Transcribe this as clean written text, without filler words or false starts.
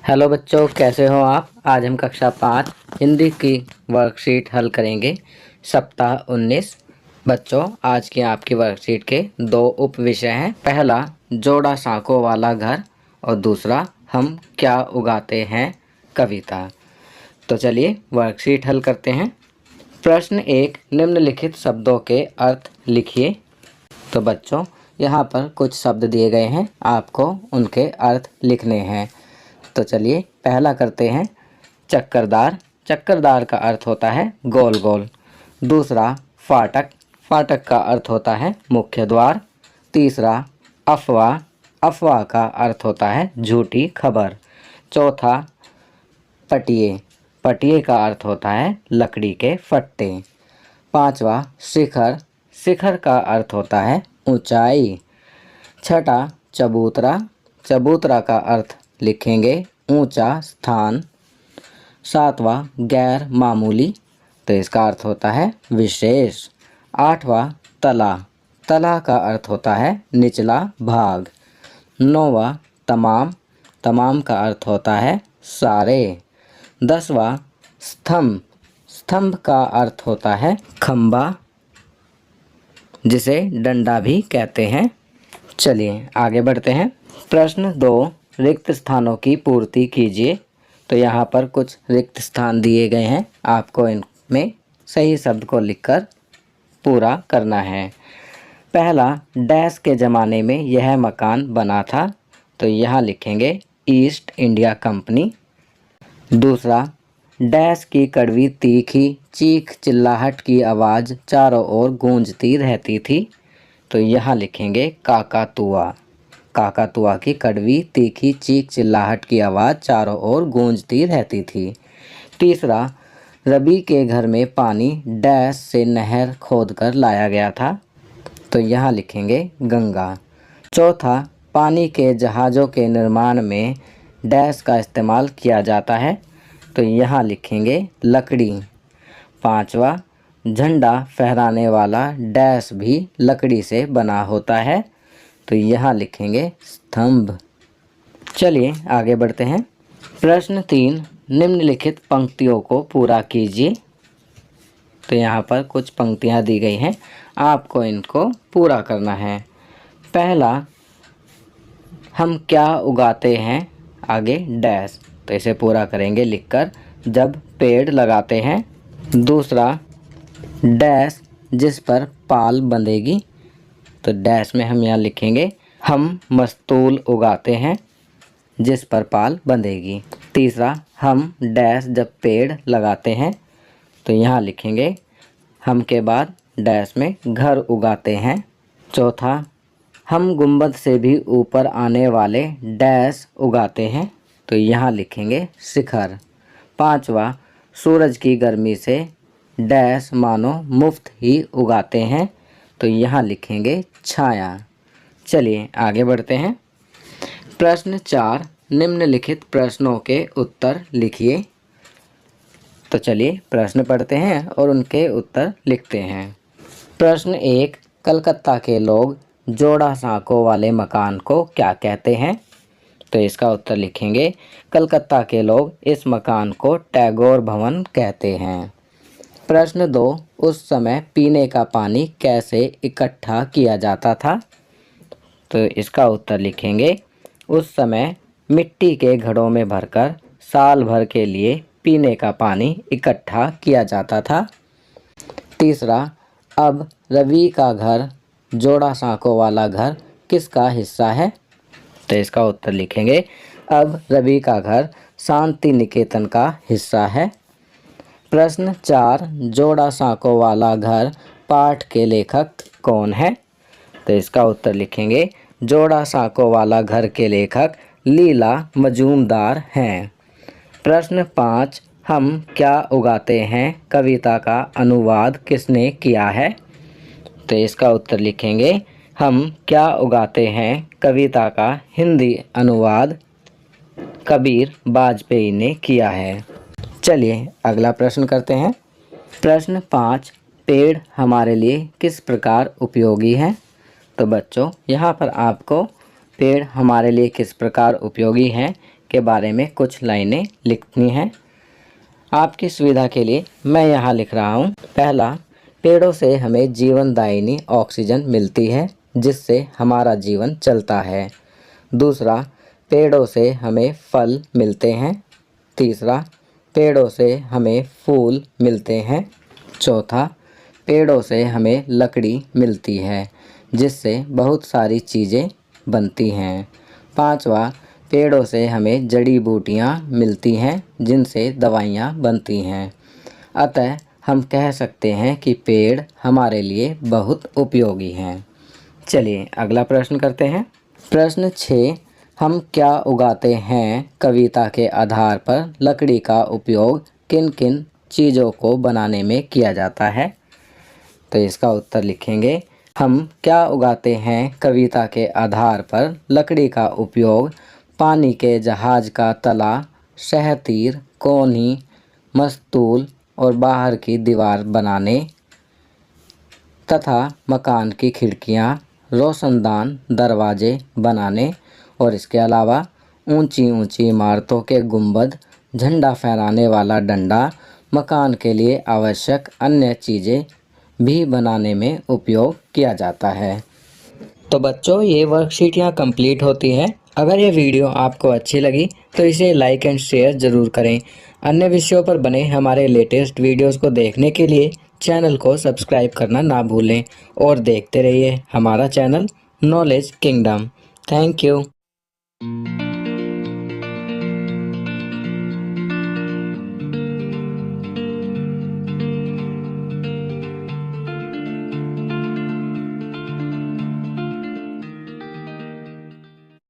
Hello बच्चों, कैसे हो आप। आज हम कक्षा 5 हिंदी की वर्कशीट हल करेंगे। सप्ताह 19। बच्चों, आज की आपकी वर्कशीट के दो उप विषय हैं। पहला जोड़ा साँकों वाला घर और दूसरा हम क्या उगाते हैं कविता। तो चलिए वर्कशीट हल करते हैं। प्रश्न 1, निम्नलिखित शब्दों के अर्थ लिखिए। तो बच्चों, यहाँ पर कुछ शब्द दिए गए हैं, आपको उनके अर्थ लिखने हैं। तो चलिए पहला करते हैं। चक्करदार, चक्करदार का अर्थ होता है गोल गोल। दूसरा फाटक, फाटक का अर्थ होता है मुख्य द्वार। तीसरा अफवाह, अफवाह का अर्थ होता है झूठी खबर। चौथा पटिए, पटिए का अर्थ होता है लकड़ी के फट्टे। पांचवा शिखर, शिखर का अर्थ होता है ऊंचाई। छठा चबूतरा, चबूतरा का अर्थ लिखेंगे ऊंचा स्थान। सातवां गैर मामूली, तो इसका अर्थ होता है विशेष। आठवां तला, तला का अर्थ होता है निचला भाग। नौवां तमाम, तमाम का अर्थ होता है सारे। 10वां स्तंभ, स्तंभ का अर्थ होता है खंबा, जिसे डंडा भी कहते हैं। चलिए आगे बढ़ते हैं। प्रश्न 2, रिक्त स्थानों की पूर्ति कीजिए। तो यहाँ पर कुछ रिक्त स्थान दिए गए हैं, आपको इनमें सही शब्द को लिखकर पूरा करना है। पहला, डैश के ज़माने में यह मकान बना था। तो यहाँ लिखेंगे ईस्ट इंडिया कंपनी। दूसरा, डैश की कड़वी तीखी चीख चिल्लाहट की आवाज़ चारों ओर गूंजती रहती थी। तो यहाँ लिखेंगे काकातुआ, काकातुआ की कड़वी तीखी चीख चिल्लाहट की आवाज़ चारों ओर गूंजती रहती थी। तीसरा, रवि के घर में पानी डैश से नहर खोदकर लाया गया था। तो यहाँ लिखेंगे गंगा। चौथा, पानी के जहाज़ों के निर्माण में डैश का इस्तेमाल किया जाता है। तो यहाँ लिखेंगे लकड़ी। पांचवा, झंडा फहराने वाला डैश भी लकड़ी से बना होता है। तो यहाँ लिखेंगे स्तंभ। चलिए आगे बढ़ते हैं। प्रश्न 3, निम्नलिखित पंक्तियों को पूरा कीजिए। तो यहाँ पर कुछ पंक्तियाँ दी गई हैं, आपको इनको पूरा करना है। पहला, हम क्या उगाते हैं आगे डैश, तो इसे पूरा करेंगे लिखकर जब पेड़ लगाते हैं। दूसरा, डैश जिस पर पाल बंधेगी। तो डैश में हम यहाँ लिखेंगे हम मस्तूल उगाते हैं जिस पर पाल बंधेगी। तीसरा, हम डैश जब पेड़ लगाते हैं। तो यहाँ लिखेंगे हम के बाद डैश में घर उगाते हैं। चौथा, हम गुंबद से भी ऊपर आने वाले डैश उगाते हैं। तो यहाँ लिखेंगे शिखर। पांचवा, सूरज की गर्मी से डैश मानो मुफ्त ही उगाते हैं। तो यहाँ लिखेंगे छाया। चलिए आगे बढ़ते हैं। प्रश्न 4, निम्नलिखित प्रश्नों के उत्तर लिखिए। तो चलिए प्रश्न पढ़ते हैं और उनके उत्तर लिखते हैं। प्रश्न 1, कलकत्ता के लोग जोड़ा साँकों वाले मकान को क्या कहते हैं। तो इसका उत्तर लिखेंगे कलकत्ता के लोग इस मकान को टैगोर भवन कहते हैं। प्रश्न 2, उस समय पीने का पानी कैसे इकट्ठा किया जाता था। तो इसका उत्तर लिखेंगे उस समय मिट्टी के घड़ों में भरकर साल भर के लिए पीने का पानी इकट्ठा किया जाता था। तीसरा, अब रवि का घर जोड़ा साँकों वाला घर किसका हिस्सा है। तो इसका उत्तर लिखेंगे अब रवि का घर शांति निकेतन का हिस्सा है। प्रश्न 4, जोड़ा साँकों वाला घर पाठ के लेखक कौन है। तो इसका उत्तर लिखेंगे जोड़ा साँकों वाला घर के लेखक लीला मजूमदार हैं। प्रश्न 5, हम क्या उगाते हैं कविता का अनुवाद किसने किया है। तो इसका उत्तर लिखेंगे हम क्या उगाते हैं कविता का हिंदी अनुवाद कबीर बाजपेयी ने किया है। चलिए अगला प्रश्न करते हैं। प्रश्न 5, पेड़ हमारे लिए किस प्रकार उपयोगी हैं। तो बच्चों, यहाँ पर आपको पेड़ हमारे लिए किस प्रकार उपयोगी हैं के बारे में कुछ लाइनें लिखनी हैं। आपकी सुविधा के लिए मैं यहाँ लिख रहा हूँ। पहला, पेड़ों से हमें जीवनदायिनी ऑक्सीजन मिलती है जिससे हमारा जीवन चलता है। दूसरा, पेड़ों से हमें फल मिलते हैं। तीसरा, पेड़ों से हमें फूल मिलते हैं। चौथा, पेड़ों से हमें लकड़ी मिलती है जिससे बहुत सारी चीज़ें बनती हैं। पांचवा, पेड़ों से हमें जड़ी बूटियाँ मिलती हैं जिनसे दवाइयाँ बनती हैं। अतः हम कह सकते हैं कि पेड़ हमारे लिए बहुत उपयोगी हैं। चलिए अगला प्रश्न करते हैं। प्रश्न 6, हम क्या उगाते हैं कविता के आधार पर लकड़ी का उपयोग किन किन चीज़ों को बनाने में किया जाता है। तो इसका उत्तर लिखेंगे, हम क्या उगाते हैं कविता के आधार पर लकड़ी का उपयोग पानी के जहाज का तला, शहतीर, कोनी, मस्तूल और बाहर की दीवार बनाने तथा मकान की खिड़कियां, रोशनदान, दरवाजे बनाने और इसके अलावा ऊंची ऊंची इमारतों के गुंबद, झंडा फहराने वाला डंडा, मकान के लिए आवश्यक अन्य चीज़ें भी बनाने में उपयोग किया जाता है। तो बच्चों, ये वर्कशीट यहाँ कंप्लीट होती है। अगर ये वीडियो आपको अच्छी लगी तो इसे लाइक एंड शेयर ज़रूर करें। अन्य विषयों पर बने हमारे लेटेस्ट वीडियोस को देखने के लिए चैनल को सब्सक्राइब करना ना भूलें और देखते रहिए हमारा channel knowledge kingdom. Thank you.